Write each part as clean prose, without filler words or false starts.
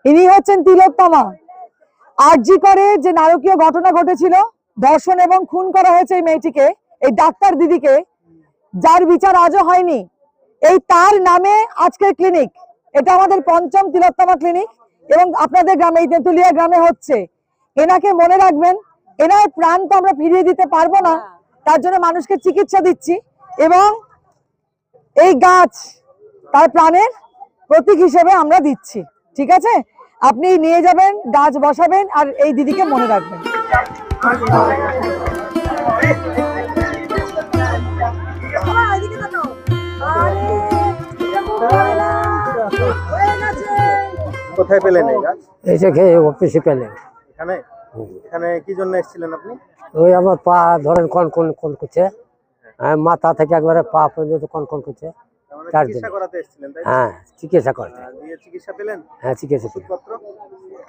ইনি হচ্ছেন তিলোত্তমা। আরজি করে যে নারকীয় ঘটনা ঘটেছিল, ধর্ষণ এবং খুন করা হয়েছে এই মেয়েটিকে, এই ডাক্তার দিদিকে, যার বিচার আজও হয়নি, এই তার নামে আজকের ক্লিনিক। এটা আমাদের পঞ্চম তিলোত্তমা ক্লিনিক এবং আপনাদের গ্রামে, এই তেঁতুলিয়া গ্রামে হচ্ছে। এনাকে মনে রাখবেন, এনার প্রাণ তো আমরা ফিরিয়ে দিতে পারবো না, তার জন্য মানুষকে চিকিৎসা দিচ্ছি এবং এই গাছ তার প্রাণের প্রতীক হিসেবে আমরা দিচ্ছি। ঠিক আছে, আপনি নিয়ে যাবেন, গাছ বসাবেন আর এই দিদিকে মনে রাখবেন। কোথায় পেলেন এই গাছ? এই যে খেয়ে অফিসে পেলেন। এখানে এখানে কি জন্য এসেছিলেন আপনি? ওই আমার পা ধরেন কোন করছে, মাথা থেকে একবারে পা পর্যন্ত কোন করছে। তার জন্য চিকিৎসা করাতে এসেছিলেন তাই? হ্যাঁ, চিকিৎসা করতে। দিয়ে চিকিৎসা পেলেন? হ্যাঁ, চিকিৎসা ওষুধপত্র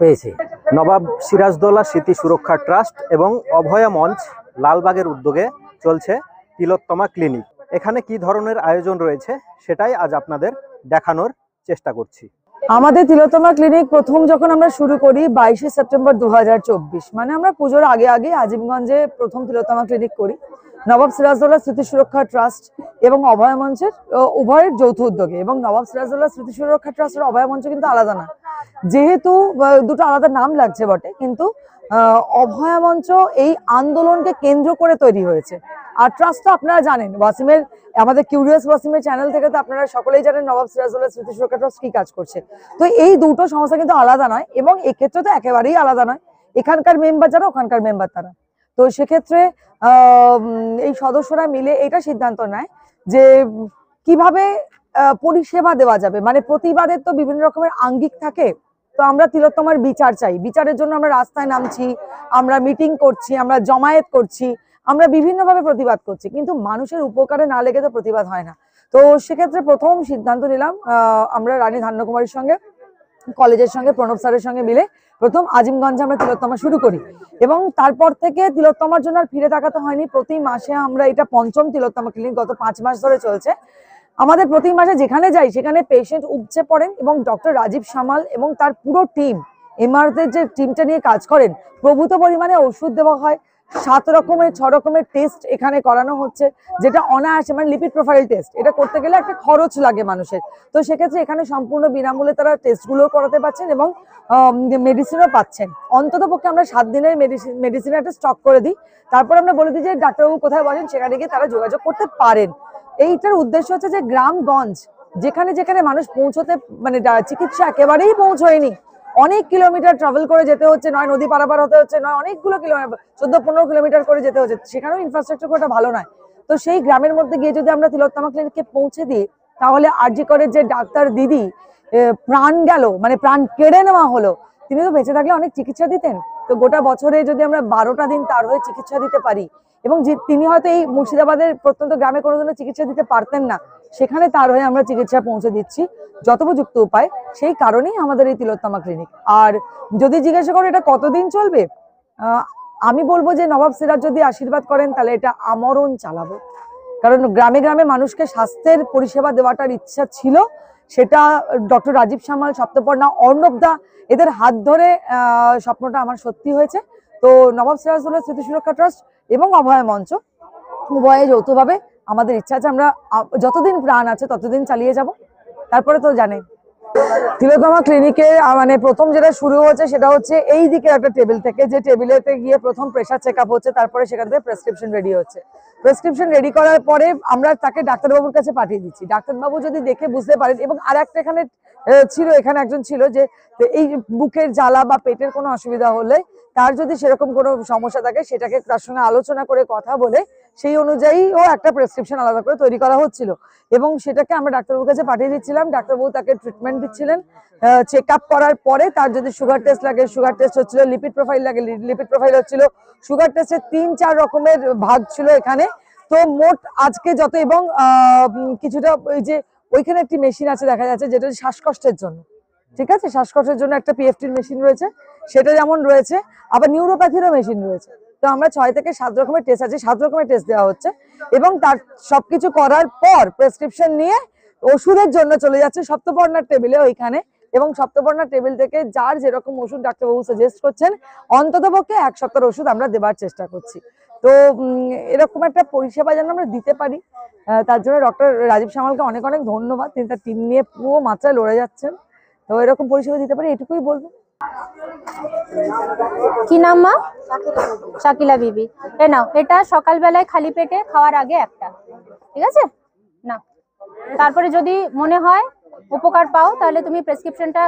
পেয়েছি। নবাব সিরাজদৌল্লা স্মৃতি সুরক্ষা ট্রাস্ট এবং অভয়া মঞ্চ লালবাগের উদ্যোগে চলছে তিলোত্তমা ক্লিনিক। এখানে কি ধরনের আয়োজন রয়েছে সেটাই আজ আপনাদের দেখানোর চেষ্টা করছি। আমাদের তিলোত্তমা ক্লিনিক প্রথম যখন আমরা শুরু করি 22শে সেপ্টেম্বর 2024, মানে আমরা পুজোর আগে আগে আজিমগঞ্জে প্রথম তিলোত্তমা ক্লিনিক করি। নবাব সিরাজদৌল্লা স্মৃতি সুরক্ষা ট্রাস্ট এবং অভয়া মঞ্চের উভয়ের যৌথ উদ্যোগে। এবং নবাব সিরাজদৌল্লা স্মৃতি সুরক্ষা ট্রাস্ট আর অভয়া মঞ্চ কিন্তু আলাদা না, যেহেতু দুটো আলাদা নাম লাগছে বটে, কিন্তু অভয়া মঞ্চ এই আন্দোলনকে কেন্দ্র করে তৈরি হয়েছে। আর ট্রাস্টটা আপনারা জানেন, ওয়াসিমের, আমাদের কিউরিয়াস ওয়াসিমের চ্যানেল থেকে তো আপনারা সকলেই জানেন নবাব সিরাজদৌল্লা স্মৃতি সুরক্ষা ট্রাস্ট কি কাজ করছে। তো এই দুটো সংস্থা কিন্তু আলাদা নয় এবং এক্ষেত্রে তো একেবারেই আলাদা নয়। এখানকার মেম্বার যারা, ওখানকার মেম্বার তারা। তো সেক্ষেত্রে এই সদস্যরা মিলে এটা সিদ্ধান্ত নেয় যে কিভাবে পরিষেবা দেওয়া যাবে। মানে প্রতিবাদের তো বিভিন্ন রকমের আঙ্গিক থাকে, তো আমরা তিলোত্তমার বিচার চাই। বিচারের জন্য আমরা রাস্তায় নামছি, আমরা মিটিং করছি, আমরা জমায়েত করছি, আমরা বিভিন্নভাবে প্রতিবাদ করছি, কিন্তু মানুষের উপকারে না লেগে তো প্রতিবাদ হয় না। তো সেক্ষেত্রে প্রথম সিদ্ধান্ত নিলাম, আমরা রানী ধান্যকুমারীর সঙ্গে, কলেজের সঙ্গে, প্রণব স্যারের সঙ্গে মিলে প্রথম আজিমগঞ্জে আমরা তিলোত্তমা শুরু করি এবং তারপর থেকে তিলোত্তমার জন্য আর ফিরে তাকাতে হয়নি। প্রতি মাসে আমরা, এটা পঞ্চম তিলোত্তমা ক্লিনিক, গত 5 মাস ধরে চলছে। আমাদের প্রতি মাসে যেখানে যাই সেখানে পেশেন্ট উপচে পড়েন এবং ডক্টর রাজীব সামাল এবং তার পুরো টিম, এমআরদের যে টিমটা নিয়ে কাজ করেন, প্রভূত পরিমাণে ওষুধ দেওয়া হয়। 6 রকমের টেস্ট এখানে করানো হচ্ছে, যেটা অনায়াসে, মানে লিপিড প্রোফাইল টেস্ট, এটা করতে গেলে একটা খরচ লাগে মানুষের। তো সেক্ষেত্রে এখানে সম্পূর্ণ বিনামূল্যে তারা টেস্টগুলো করাতে পারছেন এবং মেডিসিনও পাচ্ছেন। অন্তত পক্ষে আমরা 7 দিনের মেডিসিন একটা স্টক করে দিই, তারপর আমরা বলে দিই যে ডাক্তারবাবু কোথায় বসেন, সেখানে গিয়ে তারা যোগাযোগ করতে পারেন। এইটার উদ্দেশ্য হচ্ছে যে গ্রামগঞ্জ যেখানে যেখানে মানুষ পৌঁছতে, মানে চিকিৎসা একেবারেই পৌঁছয়নি, অনেক কিলোমিটার ট্রাভেল করে যেতে হচ্ছে, নয় নদী পারাপার হতে হচ্ছে, নয় অনেকগুলো কিলোমিটার, 14-15 কিলোমিটার করে যেতে হচ্ছে, সেখানেও ইনফ্রাস্ট্রাকচার খুব একটা ভালো নয়। তো সেই গ্রামের মধ্যে গিয়ে যদি আমরা তিলোত্তমা ক্লিনিককে পৌঁছে দিই, তাহলে আরজি করে যে ডাক্তার দিদি প্রাণ গেল, মানে প্রাণ কেড়ে নেওয়া হলো, তিনি তো বেঁচে থাকলে অনেক চিকিৎসা দিতেন। তো গোটা বছরে যদি আমরা 12টা দিন তার হয়ে চিকিৎসা দিতে পারি, এবং তিনি হয়তো এই মুর্শিদাবাদের প্রত্যন্ত গ্রামে কোনোদিনও চিকিৎসা দিতে পারতেন না, সেখানে তার হয়ে আমরা চিকিৎসা পৌঁছে দিচ্ছি যথোপযুক্ত উপায়। সেই কারণেই আমাদের এই তিলোত্তমা ক্লিনিক। আর যদি জিজ্ঞাসা করো এটা কতদিন চলবে, আমি বলবো যে নবাব সিরাজ যদি আশীর্বাদ করেন তাহলে এটা আমরণ চালাবো। কারণ গ্রামে গ্রামে মানুষকে স্বাস্থ্যের পরিষেবা দেওয়াটার ইচ্ছা ছিল, সেটা ডক্টর রাজীব সামাল, সপ্তপর্ণা, অর্ণবদা, এদের হাত ধরে স্বপ্নটা আমার সত্যি হয়েছে। তো নবাব সিরাজদৌল্লা স্মৃতি সুরক্ষা ট্রাস্ট এবং অভয়া মঞ্চ উভয়ে যৌথভাবে আমাদের ইচ্ছা আছে আমরা যতদিন প্রাণ আছে ততদিন চালিয়ে যাব। তারপরে তো জানেন তিলোত্তমা ক্লিনিকে মানে প্রথম যেটা শুরু হচ্ছে সেটা হচ্ছে এই দিকে একটা টেবিল থেকে, যে টেবিলেতে গিয়ে প্রথম প্রেশার চেক আপ হচ্ছে, তারপরে সেখান থেকে প্রেসক্রিপশন রেডি হচ্ছে। প্রেসক্রিপশন রেডি করার পরে আমরা তাকে ডাক্তারবাবুর কাছে পাঠিয়ে দিচ্ছি। ডাক্তারবাবু যদি দেখে বুঝতে পারেন, এবং আর একটা এখানে ছিল, এখানে একজন ছিল যে এই বুকের জ্বালা বা পেটের কোনো অসুবিধা হলে, তার যদি সেরকম কোনো সমস্যা থাকে সেটাকে তার সঙ্গে আলোচনা করে কথা বলে সেই অনুযায়ী ও একটা প্রেসক্রিপশন আলাদা করে তৈরি করা হচ্ছিল এবং সেটাকে আমরা ডাক্তারবাবুর কাছে পাঠিয়ে দিচ্ছিলাম। ডাক্তারবাবু তাকে ট্রিটমেন্ট দিচ্ছিলেন। চেক আপ করার পরে তার যদি সুগার টেস্ট লাগে সুগার টেস্ট হচ্ছিল, লিপিড প্রোফাইল লাগে লিপিড প্রোফাইল হচ্ছিল। সুগার টেস্টের 3-4 রকমের ভাগ ছিল এখানে। তো মোট আজকে যত, এবং কিছুটা ওই যে ওইখানে একটি মেশিন আছে দেখা যাচ্ছে, যেটা শ্বাসকষ্টের জন্য, ঠিক আছে, শ্বাসকষ্টের জন্য একটা পিএফটির মেশিন রয়েছে, সেটা যেমন রয়েছে, আবার নিউরোপ্যাথিরও মেশিন রয়েছে। তো আমরা 6 থেকে 7 রকমের টেস্ট আছে, 7 রকমের টেস্ট দেওয়া হচ্ছে এবং তার সবকিছু করার পর প্রেসক্রিপশন নিয়ে ওষুধের জন্য চলে যাচ্ছে সপ্তপর্ণার টেবিলে, ওইখানে এবং সপ্তপর্ণা টেবিল থেকে যার যেরকম ওষুধ ডাক্তারবাবু সাজেস্ট করছেন অন্ততপক্ষে 1 সপ্তাহের ওষুধ আমরা দেবার চেষ্টা করছি। তো এরকম একটা পরিষেবা যেন আমরা দিতে পারি, তার জন্য ডক্টর রাজীব সামালকে অনেক অনেক ধন্যবাদ। তিনি তার টিম নিয়ে পুরো মাত্রায় লড়ে যাচ্ছেন। তো এরকম পরিষেবা দিতে পারি, এটুকুই বলবো। কি নাম মা? শাকিলা বিবি। এ নাও, এটা সকালবেলায় খালি পেটে খাওয়ার আগে একটা, ঠিক আছে না? তারপরে যদি মনে হয় উপকার পাও তাহলে তুমি প্রেসক্রিপশনটা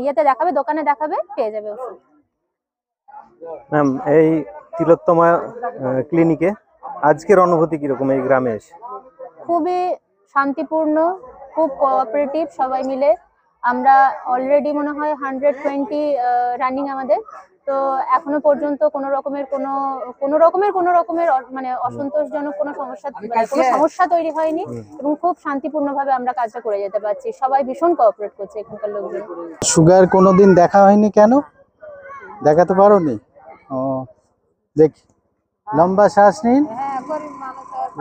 ইয়েতে দেখাবে, দোকানে দেখাবে, পেয়ে যাবে ওষুধ। ম্যাম, এই তিলোত্তমা ক্লিনিকে আজকের অনুভূতি কিরকম এই গ্রামে এসে? খুবই শান্তিপূর্ণ, খুব কোঅপারেটিভ সবাই মিলে। আমরা অলরেডি মনে হয় 120 রানিং আমাদের। তো এখনো পর্যন্ত কোনো রকমের মানে অসন্তোষজনক কোনো সমস্যা তৈরি হয়নি এবং খুব শান্তিপূর্ণভাবে আমরা কাজটা করে যেতে পারছি। সবাই ভীষণ কোঅপারেট করছে এখানকার লোকজন। সুগার কোনোদিন দেখা হয়নি কেন? দেখাতে পারোনি? ও দেখি, লম্বা শ্বাস নিন,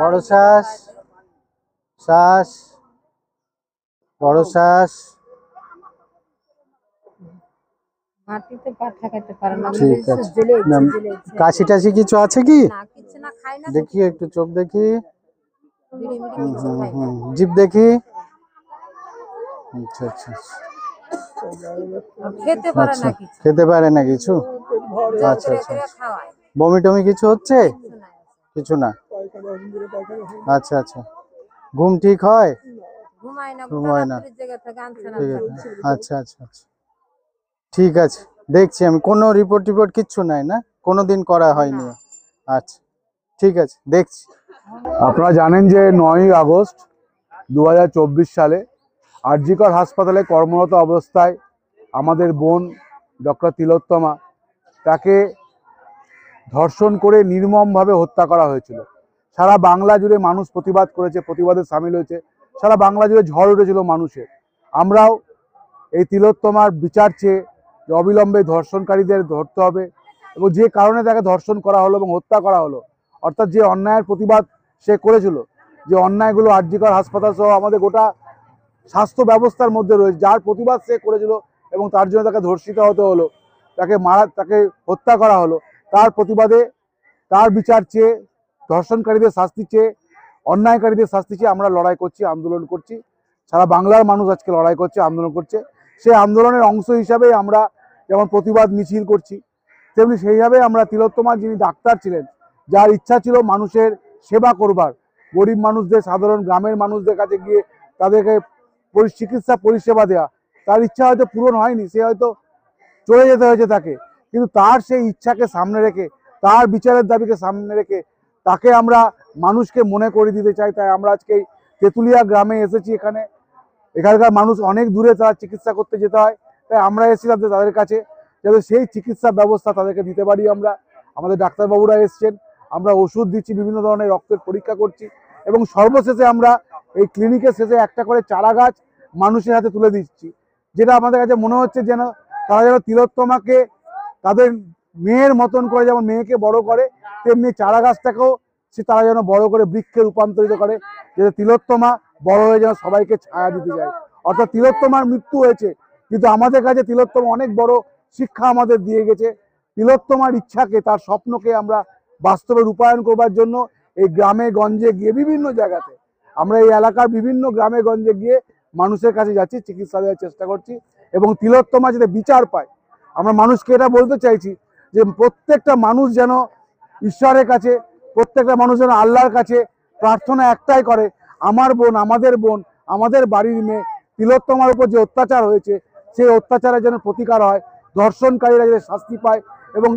বড় শ্বাস, শ্বাস, বড় শ্বাস। ঠিক আছে ম্যাম, কাশি টাশি কিছু আছে কি? দেখি একটু চোখ দেখি, জিভ দেখি। আচ্ছা আচ্ছা, খেতে পারে না কিছু? আচ্ছা আচ্ছা, বমি টমি কিছু হচ্ছে? কিছু না। আচ্ছা আচ্ছা, ঘুম ঠিক হয়? ঘুমায় না। ঠিক আছে, আচ্ছা আচ্ছা আচ্ছা, ঠিক আছে, দেখছি আমি। কোনো রিপোর্ট কিচ্ছু নাই না? কোনোদিন করা হয়নি? আচ্ছা ঠিক আছে, দেখছি। আপনারা জানেন যে 9ই আগস্ট 2024 সালে আরজিকর হাসপাতালে কর্মরত অবস্থায় আমাদের বোন ডক্টর তিলোত্তমা, তাকে ধর্ষণ করে নির্মমভাবে হত্যা করা হয়েছিল। সারা বাংলা জুড়ে মানুষ প্রতিবাদ করেছে, প্রতিবাদে সামিল হয়েছে। সারা বাংলা জুড়ে ঝড় উঠেছিল মানুষের। আমরাও এই তিলোত্তমার বিচার চেয়ে যে অবিলম্বে ধর্ষণকারীদের ধরতে হবে এবং যে কারণে তাকে ধর্ষণ করা হলো এবং হত্যা করা হলো, অর্থাৎ যে অন্যায়ের প্রতিবাদ সে করেছিল, যে অন্যায়গুলো আরজিকর হাসপাতাল সহ আমাদের গোটা স্বাস্থ্য ব্যবস্থার মধ্যে রয়েছে, যার প্রতিবাদ সে করেছিল এবং তার জন্য তাকে ধর্ষিত হতে হলো, তাকে হত্যা করা হলো, তার প্রতিবাদে, তার বিচার চেয়ে, ধর্ষণকারীদের শাস্তি চেয়ে, অন্যায়কারীদের শাস্তি চেয়ে আমরা লড়াই করছি, আন্দোলন করছি। সারা বাংলার মানুষ আজকে লড়াই করছে, আন্দোলন করছে। সেই আন্দোলনের অংশ হিসাবেই আমরা যেমন প্রতিবাদ মিছিল করছি, তেমনি সেইভাবে আমরা তিলোত্তমা, যিনি ডাক্তার ছিলেন, যার ইচ্ছা ছিল মানুষের সেবা করবার, গরিব মানুষদের, সাধারণ গ্রামের মানুষদের কাছে গিয়ে তাদেরকে চিকিৎসা পরিষেবা দেওয়া, তার ইচ্ছা হয়তো পূরণ হয়নি, সে হয়তো চলে যেতে হয়েছে তাকে, কিন্তু তার সেই ইচ্ছাকে সামনে রেখে, তার বিচারের দাবিকে সামনে রেখে তাকে আমরা মানুষকে মনে করে দিতে চাই। তাই আমরা আজকে তেঁতুলিয়া গ্রামে এসেছি। এখানকার মানুষ অনেক দূরে তারা চিকিৎসা করতে যেতে হয়, তাই আমরা এসেছিলাম তাদের কাছে, যাতে সেই চিকিৎসা ব্যবস্থা তাদেরকে দিতে পারি। আমাদের ডাক্তারবাবুরা এসছেন, আমরা ওষুধ দিচ্ছি, বিভিন্ন ধরনের রক্তের পরীক্ষা করছি এবং সর্বশেষে আমরা এই ক্লিনিকের শেষে একটা করে চারা গাছ মানুষের হাতে তুলে দিচ্ছি, যেটা আমাদের কাছে মনে হচ্ছে যেন তারা যেন তিলোত্তমাকে তাদের মেয়ের মতন করে, যেমন মেয়েকে বড় করে, তেমনি চারা গাছটাকেও তারা যেন বড় করে বৃক্ষে রূপান্তরিত করে, যাতে তিলোত্তমা বড় হয়ে যেন সবাইকে ছায়া দিতে যায়। অর্থাৎ তিলোত্তমার মৃত্যু হয়েছে, কিন্তু আমাদের কাছে তিলোত্তমা অনেক বড় শিক্ষা আমাদের দিয়ে গেছে। তিলোত্তমার ইচ্ছাকে, তার স্বপ্নকে আমরা বাস্তবে রূপায়ণ করবার জন্য এই গ্রামে গঞ্জে গিয়ে, বিভিন্ন জায়গাতে আমরা এই এলাকার বিভিন্ন গ্রামে গঞ্জে গিয়ে মানুষের কাছে যাচ্ছি, চিকিৎসা দেওয়ার চেষ্টা করছি এবং তিলোত্তমা যাতে বিচার পায়। আমরা মানুষকে এটা বলতে চাইছি যে প্রত্যেকটা মানুষ যেন ঈশ্বরের কাছে, প্রত্যেকটা মানুষ যেন আল্লাহর কাছে প্রার্থনা একটাই করে, আমার বোন, আমাদের বাড়ির মেয়ে তিলোত্তমার উপর যে অত্যাচার হয়েছে, সেই অত্যাচারের যেন প্রতিকার হয়, ধর্ষণকারীরা যেন শাস্তি পায় এবং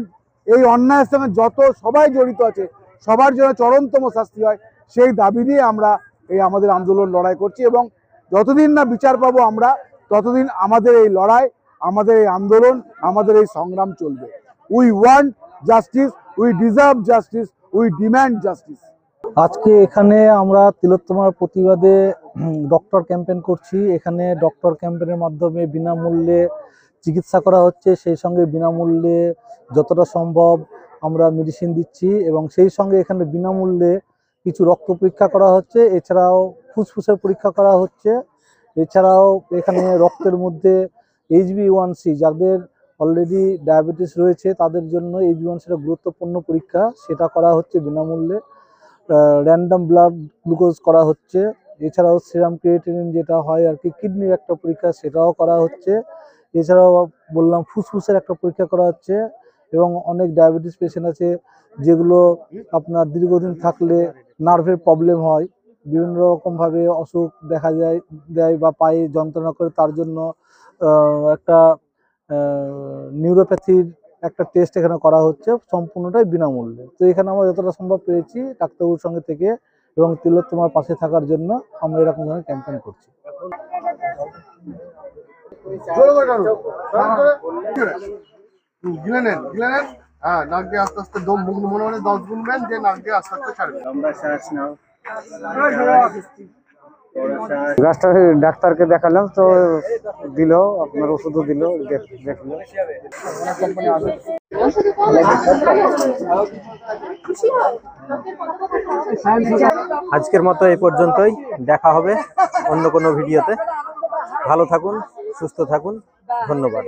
এই অন্যায়ের সঙ্গে যত সবাই জড়িত আছে সবার জন্য চরমতম শাস্তি হয়, সেই দাবি নিয়ে আমরা এই আমাদের আন্দোলন লড়াই করছি। এবং যতদিন না বিচার পাবো আমরা, ততদিন আমাদের এই লড়াই, আমাদের এই আন্দোলন, আমাদের এই সংগ্রাম চলবে। We want justice, we deserve justice, we demand justice. আজকে এখানে আমরা তিলোত্তমার প্রতিবাদে ডক্টর ক্যাম্পেইন করছি। এখানে ডক্টর ক্যাম্পেইনের মাধ্যমে বিনামূল্যে চিকিৎসা করা হচ্ছে, সেই সঙ্গে বিনামূল্যে যতটা সম্ভব আমরা মেডিসিন দিচ্ছি এবং সেই সঙ্গে এখানে বিনামূল্যে কিছু রক্ত পরীক্ষা করা হচ্ছে, এছাড়াও ফুসফুসের পরীক্ষা করা হচ্ছে এছাড়াও এখানে রক্তের মধ্যে HbA1c যাদের অলরেডি ডায়াবেটিস রয়েছে তাদের জন্য HbA1c একটা গুরুত্বপূর্ণ পরীক্ষা, সেটা করা হচ্ছে বিনামূল্যে। র্যান্ডম ব্লাড গ্লুকোজ করা হচ্ছে। এছাড়াও সিরাম ক্রিয়েটিনিন যেটা হয় আর কি, কিডনির একটা পরীক্ষা, সেটাও করা হচ্ছে। এছাড়াও বললাম ফুসফুসের একটা পরীক্ষা করা হচ্ছে। এবং অনেক ডায়াবেটিস পেশেন্ট আছে যেগুলো আপনার দীর্ঘদিন থাকলে নার্ভের প্রবলেম হয়, বিভিন্ন রকমভাবে অসুখ দেখা দেয় বা পায়ে যন্ত্রণা করে, তার জন্য একটা নিউরোপ্যাথির একটা টেস্ট এখানে করা হচ্ছে, সম্পূর্ণটাই বিনামূল্যে। তো এখানে আমরা যতটা সম্ভব পেরেছি ডাক্তারবাবুর সঙ্গে থেকে এবং তিলোত্তমার পাশে থাকার জন্য আমরা এরকম ধরনের ক্যাম্পেইন করছি। গিলে নেন হ্যাঁ, নাক দিয়ে আস্তে আস্তে দম মনে মনে 10 গুনবেন, যে নাক দিয়ে আস্তে আস্তে ছাড়বেন। গাছটা ডাক্তারকে দেখালাম, তো দিল আপনার ওষুধও দিল, দেখলো। আজকের মতো এই পর্যন্তই, দেখা হবে অন্য কোনো ভিডিওতে। ভালো থাকুন, সুস্থ থাকুন, ধন্যবাদ।